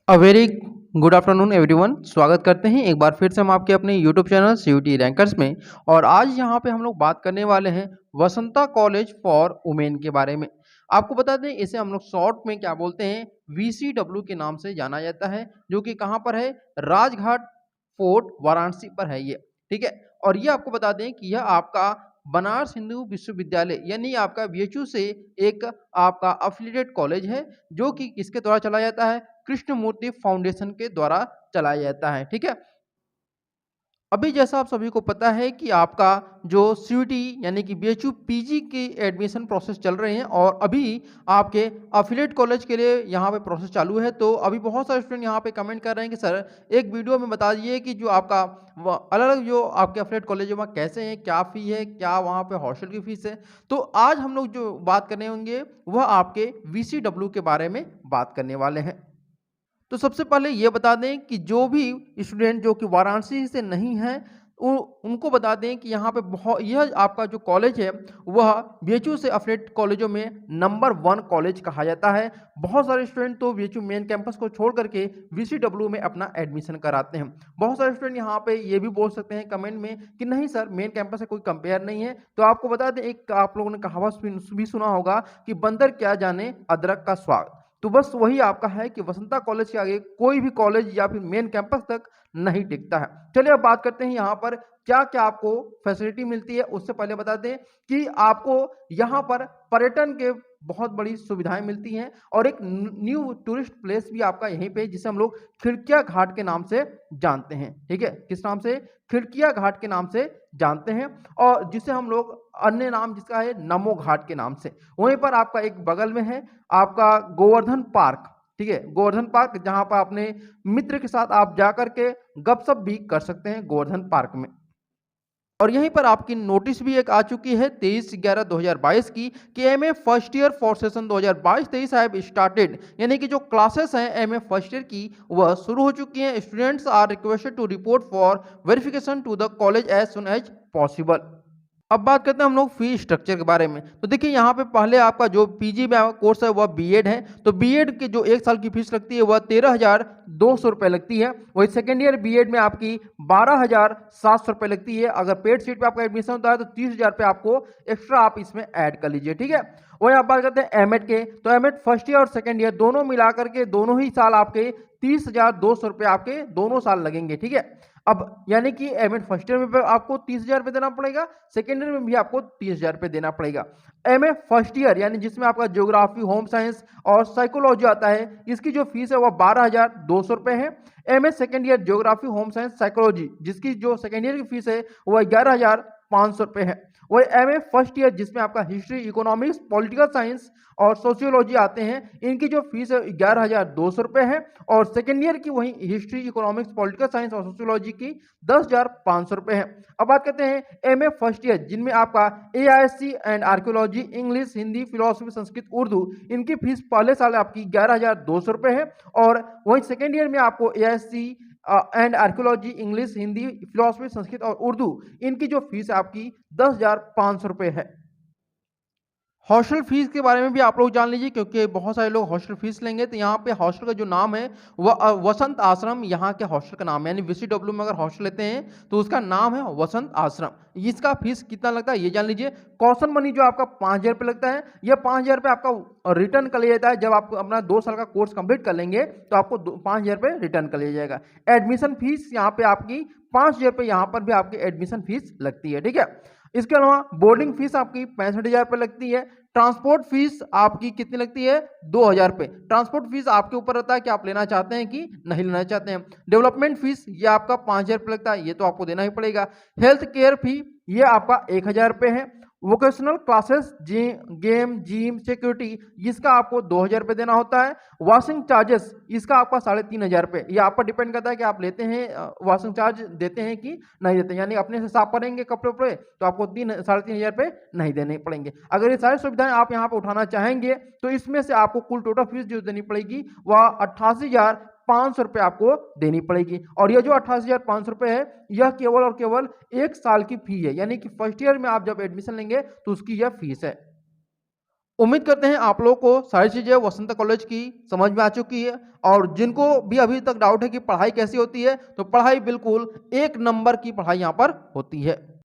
A very good afternoon everyone. स्वागत करते हैं एक बार फिर से हम आपके अपने यूट्यूब चैनल सीयूटी रैंकर्स में। और आज यहाँ पे हम लोग बात करने वाले हैं वसंता कॉलेज फॉर वुमेन के बारे में। आपको बता दें इसे हम लोग शॉर्ट में क्या बोलते हैं, वीसीडब्ल्यू के नाम से जाना जाता है, जो कि कहाँ पर है, राजघाट फोर्ट वाराणसी पर है ये। ठीक है। और ये आपको बता दें कि यह आपका बनारस हिंदू विश्वविद्यालय यानी आपका बीएचयू से एक आपका अफिलिएटेड कॉलेज है, जो कि किसके द्वारा चलाया जाता है, कृष्णमूर्ति फाउंडेशन के द्वारा चलाया जाता है। ठीक है। अभी जैसा आप सभी को पता है कि आपका जो सीयूटी यानी कि बीएचयू पीजी की एडमिशन प्रोसेस चल रहे हैं, और अभी आपके अफिलिएट कॉलेज के लिए यहाँ पे प्रोसेस चालू है। तो अभी बहुत सारे स्टूडेंट यहाँ पे कमेंट कर रहे हैं कि सर एक वीडियो में बता दीजिए कि जो आपका अलग अलग जो आपके अफिलिएट कॉलेज में कैसे हैं, क्या फ़ी है, क्या वहाँ पे हॉस्टल की फ़ीस है। तो आज हम लोग जो बात करने होंगे वह आपके वीसीडब्ल्यू के बारे में बात करने वाले हैं। तो सबसे पहले ये बता दें कि जो भी स्टूडेंट जो कि वाराणसी से नहीं हैं, उनको बता दें कि यहाँ पे बहुत यह आपका जो कॉलेज है वह बीएचयू से अफिलिएट कॉलेजों में नंबर 1 कॉलेज कहा जाता है। बहुत सारे स्टूडेंट तो बीएचयू मेन कैंपस को छोड़ करके वीसीडब्ल्यू में अपना एडमिशन कराते हैं। बहुत सारे स्टूडेंट यहाँ पे ये भी बोल सकते हैं कमेंट में कि नहीं सर मेन कैंपस से कोई कंपेयर नहीं है। तो आपको बता दें, एक आप लोगों ने कहावत भी सुना होगा कि बंदर क्या जाने अदरक का स्वाद। तो बस वही आपका है कि वसंता कॉलेज के आगे कोई भी कॉलेज या फिर मेन कैंपस तक नहीं टिकता है। चलिए अब बात करते हैं यहाँ पर क्या क्या आपको फैसिलिटी मिलती है। उससे पहले बता दें कि आपको यहाँ पर पर्यटन के बहुत बड़ी सुविधाएं मिलती हैं, और एक न्यू टूरिस्ट प्लेस भी आपका यहीं पे, जिसे हम लोग खिड़किया घाट के नाम से जानते हैं। ठीक है, किस नाम से, खिड़किया घाट के नाम से जानते हैं, और जिसे हम लोग अन्य नाम जिसका है नमो घाट के नाम से। वहीं पर आपका एक बगल में है आपका गोवर्धन पार्क। ठीक है, गोवर्धन पार्क, जहां पर अपने मित्र के साथ आप जाकर के गपशप भी कर सकते हैं गोवर्धन पार्क में। और यहीं पर आपकी नोटिस भी एक आ चुकी है 23/11/2022 की कि MA first year for session 2022-23 have started, यानी कि जो क्लासेस हैं एमए फर्स्ट ईयर की वह शुरू हो चुकी हैं। Students are requested to report for verification to the college as soon as possible. अब बात करते हैं हम लोग फी स्ट्रक्चर के बारे में। तो देखिए यहाँ पे पहले आपका जो पीजी में कोर्स है वह बीएड है। तो बीएड के जो 1 साल की फीस लगती है वह 13,200 रुपये लगती है। वही सेकेंड ईयर बीएड में आपकी 12,700 रुपये लगती है। अगर पेड सीट पे आपका एडमिशन होता है तो 30,000 रुपये आपको एक्स्ट्रा आप इसमें ऐड कर लीजिए। ठीक है। वही आप बात करते हैं एमएड के, तो एमएड फर्स्ट ईयर और सेकेंड ईयर दोनों मिलाकर के दोनों ही साल आपके 30,200 रुपये आपके दोनों साल लगेंगे। ठीक है। अब यानी कि एमएड फर्स्ट ईयर में आपको 30,000 रुपये देना पड़ेगा, सेकेंड ईयर में भी आपको 30,000 रुपये देना पड़ेगा। एमए फर्स्ट ईयर यानी जिसमें आपका ज्योग्राफी, होम साइंस और साइकोलॉजी आता है, इसकी जो फीस है वह 12,200 रुपये है। MA second year geography, home science, psychology जिसकी जो सेकेंड ईयर की फीस है वह 11,500 रुपये है। वही एमए फर्स्ट ईयर जिसमें आपका हिस्ट्री, इकोनॉमिक्स, पॉलिटिकल साइंस और सोशियोलॉजी आते हैं, इनकी जो फीस है 11,200 रुपये है। और सेकेंड ईयर की वही हिस्ट्री, इकोनॉमिक्स, पॉलिटिकल साइंस और सोशियोलॉजी की 10,500 रुपये है। अब बात करते हैं एमए फर्स्ट ईयर जिनमें आपका AISC and archaeology, English, Hindi, philosophy, Sanskrit, Urdu, इनकी फीस पहले साल आपकी 11,200 रुपये है। और वही सेकेंड ईयर में आपको AISC and archaeology, English, Hindi, philosophy, Sanskrit और उर्दू, इनकी जो फीस है आपकी 10,500 रुपये है। हॉस्टल फीस के बारे में भी आप लोग जान लीजिए, क्योंकि बहुत सारे लोग हॉस्टल फीस लेंगे। तो यहाँ पे हॉस्टल का जो नाम है वह वसंत आश्रम यहाँ के हॉस्टल का नाम है। यानी वीसीडब्ल्यू में अगर हॉस्टल लेते हैं तो उसका नाम है वसंत आश्रम। इसका फीस कितना लगता है ये जान लीजिए। कॉशन मनी जो आपका 5,000 रुपये लगता है, यह 5,000 रुपये आपका रिटर्न कर लिया जाता है। जब आप अपना 2 साल का कोर्स कंप्लीट कर लेंगे तो आपको 5,000 रुपये रिटर्न कर लिया जाएगा। एडमिशन फीस यहाँ पे आपकी 5,000 रुपये यहाँ पर भी आपकी एडमिशन फीस लगती है। ठीक है। इसके अलावा बोर्डिंग फीस आपकी 65,000 रुपये लगती है। ट्रांसपोर्ट फीस आपकी कितनी लगती है, 2,000 रुपये। ट्रांसपोर्ट फीस आपके ऊपर रहता है कि आप लेना चाहते हैं कि नहीं लेना चाहते हैं। डेवलपमेंट फीस ये आपका 5,000 रुपये लगता है, ये तो आपको देना ही पड़ेगा। हेल्थ केयर फी ये आपका 1,000 रुपये है। Vocational classes, game, gym, security, इसका आपको 2,000 रुपये देना होता है। वॉशिंग चार्जेस इसका आपका 3,500 रुपये। ये आप पर डिपेंड करता है कि आप लेते हैं वॉशिंग चार्ज देते हैं कि नहीं देते हैं। यानी अपने से साफ करेंगे कपड़े उपड़े तो आपको 3,500 रुपये नहीं देने पड़ेंगे। अगर ये सारी सुविधाएं आप यहाँ पर उठाना चाहेंगे तो इसमें से आपको कुल टोटल फीस जो देनी पड़ेगी वह 88,500 रुपये आपको देनी पड़ेगी। और यह जो 88,500 रुपये है यह केवल और केवल 1 साल की फी है। यानी कि फर्स्ट ईयर में आप जब एडमिशन लेंगे तो उसकी यह फीस है। उम्मीद करते हैं आप लोगों को सारी चीज़ें वसंता कॉलेज की समझ में आ चुकी है, और जिनको भी अभी तक डाउट है कि पढ़ाई कैसी होती है, तो पढ़ाई बिल्कुल एक नंबर की पढ़ाई यहाँ पर होती है।